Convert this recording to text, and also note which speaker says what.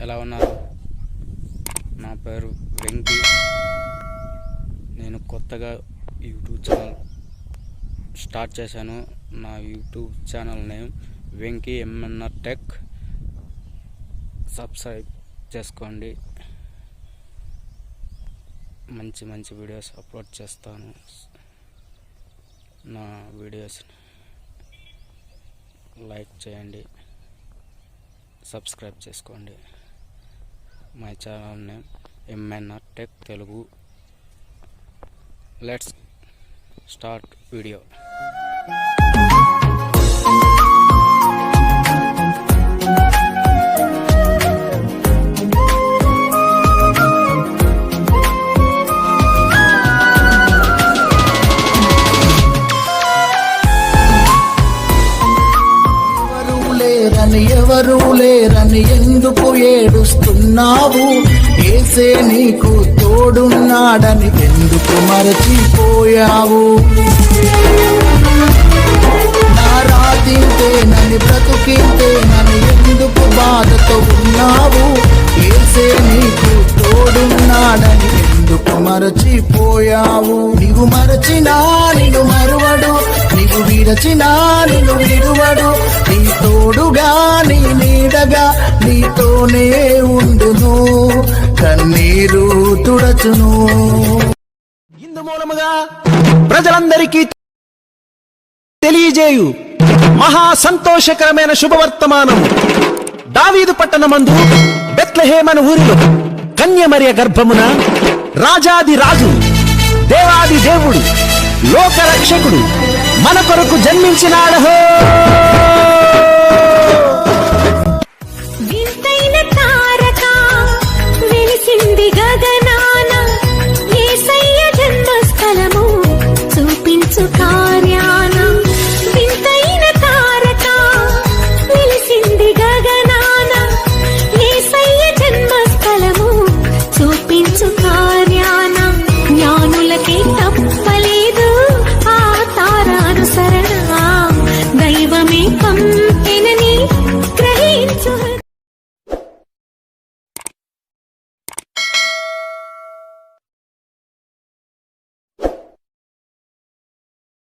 Speaker 1: ఎలా ఉన్నారు? నా పేరు వెంకీ. నేను కొత్తగా యూట్యూబ్ ఛానల్ స్టార్ట్ చేశాను. నా YouTube channel name Venky MNR tech. Subscribe చేసుకోండి. మంచి మంచి వీడియోస్ అప్లోడ్ చేస్తాను. నా వీడియోస్ లైక్ చేయండి, సబ్స్క్రైబ్ చేసుకోండి. My channel name MNR tech Telugu. Let's start video.
Speaker 2: ఎవరు లేరని ఎందుకు ఏడుస్తున్నావు? ఏసే నీకు తోడున్నాడని ఎందుకు మరచిపోయావు? నా రాతింతేనని బ్రతుకింతేనని ఎందుకు బాధతో ఉన్నావు? ఏసే నీకు తోడున్నాడని ఎందుకు మరచిపోయావు? నీవు మరచినా నిన్ను మరువడు, నీవు విరచినా నిన్ను విడువడు. నీ తోడుగా నీ నీడగా నీతోనే ఉండును, కన్నీరు తుడచును. ఇందు మూలముగా ప్రజలందరికీ తెలియజేయు మహా సంతోషకరమైన శుభవర్తమానం. దావీదు పట్టణమందు బెత్లెహేమను ఊరిలో కన్యమరియ గర్భమున రాజాది రాజు దేవాది దేవుడు లోకరక్షకుడు మన కొరకు జన్మించినాడు.